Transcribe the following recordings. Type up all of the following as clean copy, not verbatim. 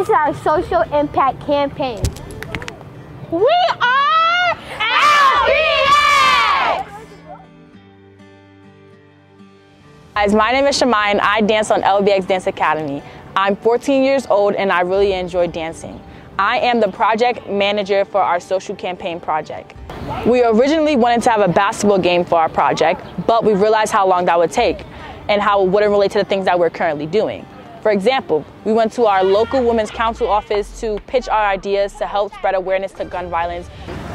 This is our social impact campaign. We are LBX! Guys, my name is Shamai and I dance on LBX Dance Academy. I'm 14 years old and I really enjoy dancing. I am the project manager for our social campaign project. We originally wanted to have a basketball game for our project, but we realized how long that would take and how it wouldn't relate to the things that we're currently doing. For example, we went to our local Women's Council office to pitch our ideas to help spread awareness to gun violence.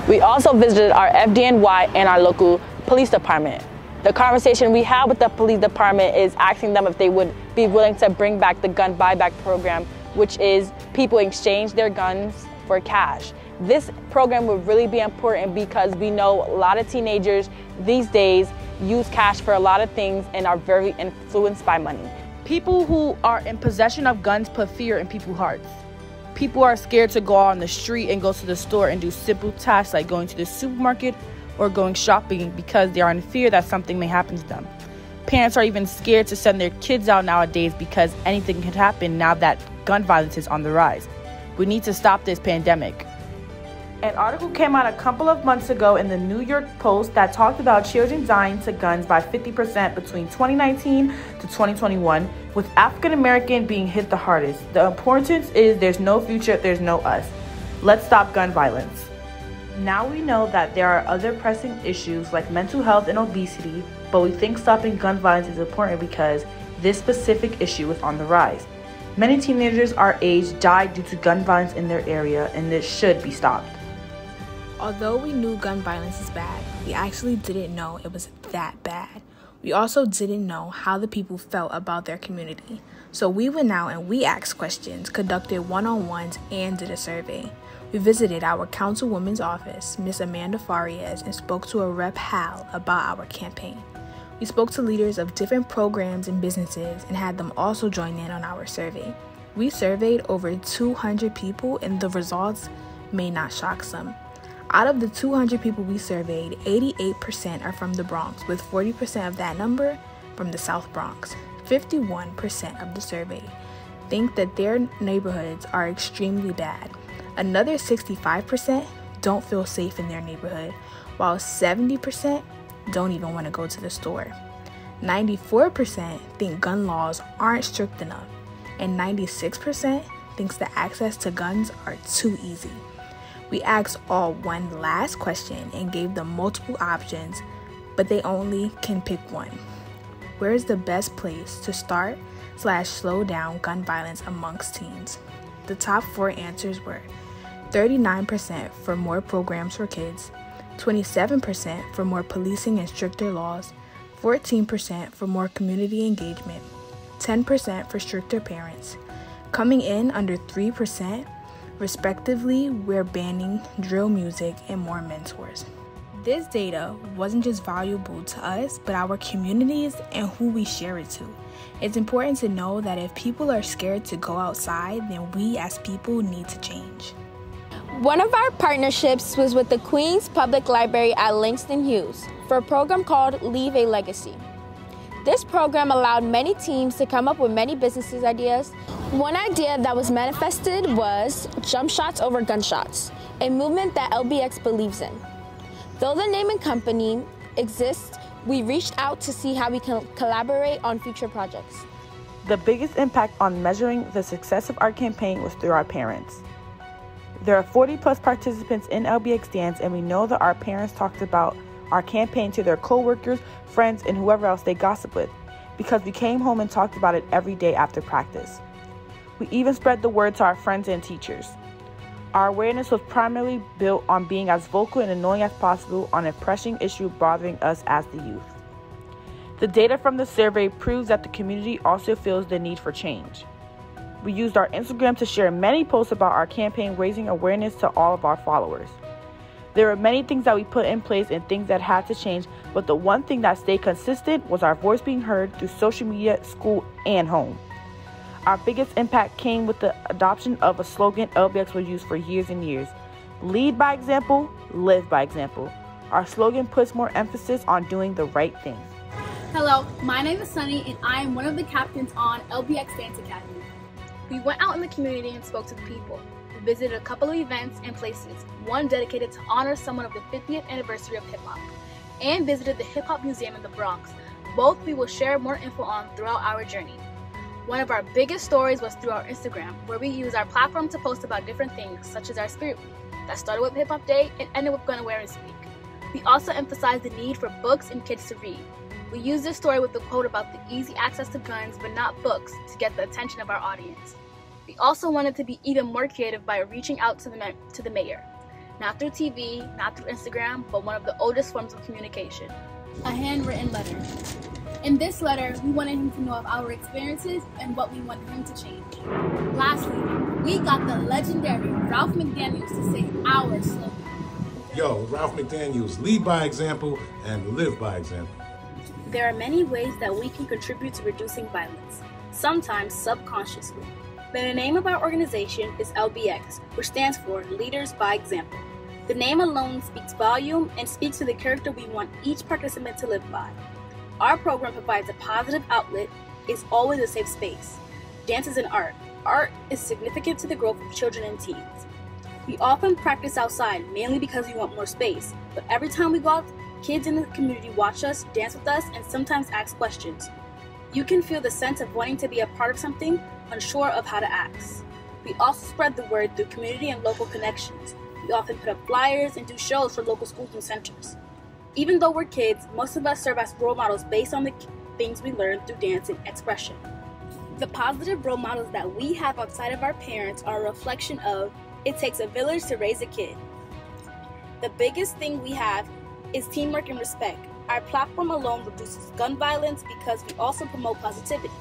We also visited our FDNY and our local police department. The conversation we had with the police department is asking them if they would be willing to bring back the gun buyback program, which is people exchange their guns for cash. This program would really be important because we know a lot of teenagers these days use cash for a lot of things and are very influenced by money. People who are in possession of guns put fear in people's hearts. People are scared to go out on the street and go to the store and do simple tasks like going to the supermarket or going shopping because they are in fear that something may happen to them. Parents are even scared to send their kids out nowadays because anything can happen now that gun violence is on the rise. We need to stop this pandemic. An article came out a couple of months ago in the New York Post that talked about children dying to guns by 50% between 2019 to 2021, with African American being hit the hardest. The importance is there's no future, there's no us. Let's stop gun violence. Now we know that there are other pressing issues like mental health and obesity, but we think stopping gun violence is important because this specific issue is on the rise. Many teenagers our age died due to gun violence in their area, and this should be stopped. Although we knew gun violence is bad, we actually didn't know it was that bad. We also didn't know how the people felt about their community. So we went out and we asked questions, conducted one-on-ones, and did a survey. We visited our councilwoman's office, Miss Amanda Farias, and spoke to a rep, Hal, about our campaign. We spoke to leaders of different programs and businesses and had them also join in on our survey. We surveyed over 200 people and the results may not shock some. Out of the 200 people we surveyed, 88% are from the Bronx, with 40% of that number from the South Bronx. 51% of the surveyed think that their neighborhoods are extremely bad. Another 65% don't feel safe in their neighborhood, while 70% don't even want to go to the store. 94% think gun laws aren't strict enough, and 96% thinks the access to guns are too easy. We asked all one last question and gave them multiple options, but they only can pick one. Where is the best place to start/slow down gun violence amongst teens? The top 4 answers were 39% for more programs for kids, 27% for more policing and stricter laws, 14% for more community engagement, 10% for stricter parents. Coming in under 3%, respectively, we're banning drill music and more mentors. This data wasn't just valuable to us, but our communities and who we share it to. It's important to know that if people are scared to go outside, then we as people need to change. One of our partnerships was with the Queens Public Library at Langston Hughes for a program called Leave a Legacy. This program allowed many teams to come up with many business ideas. One idea that was manifested was Jump Shots Over Gunshots, a movement that LBX believes in. Though the name and company exists, we reached out to see how we can collaborate on future projects. The biggest impact on measuring the success of our campaign was through our parents. There are 40+ participants in LBX Dance, and we know that our parents talked about our campaign to their co-workers, friends, and whoever else they gossip with, because we came home and talked about it every day after practice. We even spread the word to our friends and teachers. Our awareness was primarily built on being as vocal and annoying as possible on a pressing issue bothering us as the youth. The data from the survey proves that the community also feels the need for change. We used our Instagram to share many posts about our campaign, raising awareness to all of our followers. There were many things that we put in place and things that had to change, but the one thing that stayed consistent was our voice being heard through social media, school, and home. Our biggest impact came with the adoption of a slogan LBX will use for years and years. Lead by example, live by example. Our slogan puts more emphasis on doing the right thing. Hello, my name is Sunny and I am one of the captains on LBX Dance Academy. We went out in the community and spoke to the people. We visited a couple of events and places, one dedicated to honor someone of the 50th anniversary of hip-hop, and visited the Hip Hop Museum in the Bronx. Both we will share more info on throughout our journey. One of our biggest stories was through our Instagram, where we use our platform to post about different things, such as our Spirit Week, that started with Hip Hop Day and ended with Gun Awareness Week. We also emphasized the need for books and kids to read. We used this story with the quote about the easy access to guns but not books to get the attention of our audience. We also wanted to be even more creative by reaching out to the mayor. Not through TV, not through Instagram, but one of the oldest forms of communication. A handwritten letter. In this letter, we wanted him to know of our experiences and what we wanted him to change. Lastly, we got the legendary Ralph McDaniels to say our slogan. Yo, Ralph McDaniels, lead by example and live by example. There are many ways that we can contribute to reducing violence, sometimes subconsciously. But the name of our organization is LBX, which stands for Leaders by Example. The name alone speaks volume and speaks to the character we want each participant to live by. Our program provides a positive outlet, is always a safe space. Dance is an art. Art is significant to the growth of children and teens. We often practice outside, mainly because we want more space, but every time we go out, kids in the community watch us, dance with us, and sometimes ask questions. You can feel the sense of wanting to be a part of something, unsure of how to ask. We also spread the word through community and local connections. We often put up flyers and do shows for local schools and centers. Even though we're kids, most of us serve as role models based on the things we learn through dance and expression. The positive role models that we have outside of our parents are a reflection of it takes a village to raise a kid. The biggest thing we have is teamwork and respect. Our platform alone reduces gun violence because we also promote positivity.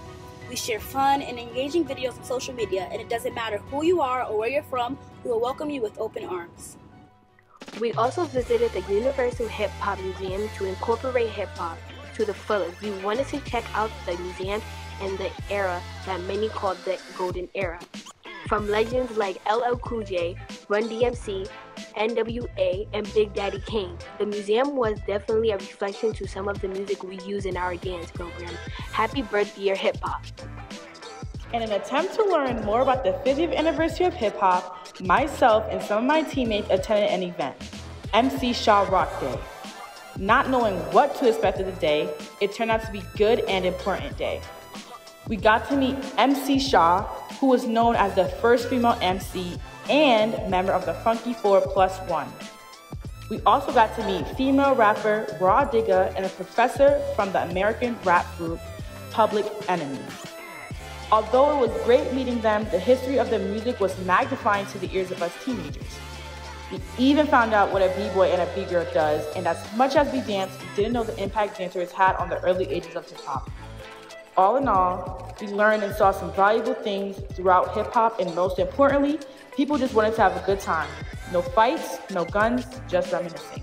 We share fun and engaging videos on social media, and it doesn't matter who you are or where you're from, we will welcome you with open arms. We also visited the Universal Hip Hop Museum to incorporate hip hop to the fullest. We wanted to check out the museum and the era that many call the Golden Era. From legends like LL Cool J, Run DMC, NWA, and Big Daddy Kane, the museum was definitely a reflection to some of the music we use in our dance program. Happy birthday, year hip hop. In an attempt to learn more about the 50th anniversary of hip hop, myself and some of my teammates attended an event, MC Shaw Rock Day. Not knowing what to expect of the day, it turned out to be a good and important day. We got to meet MC Shaw, who was known as the first female MC and member of the Funky 4+1. We also got to meet female rapper Raw Digga and a professor from the American rap group Public Enemy. Although it was great meeting them, the history of the music was magnifying to the ears of us teenagers. We even found out what a b-boy and a b-girl does, and as much as we danced, we didn't know the impact dancers had on the early ages of hip-hop. All in all, we learned and saw some valuable things throughout hip-hop, and most importantly, people just wanted to have a good time. No fights, no guns, just reminiscing.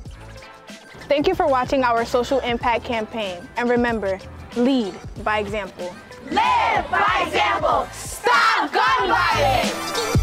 Thank you for watching our social impact campaign. And remember, lead by example. Live by example. Stop gun violence.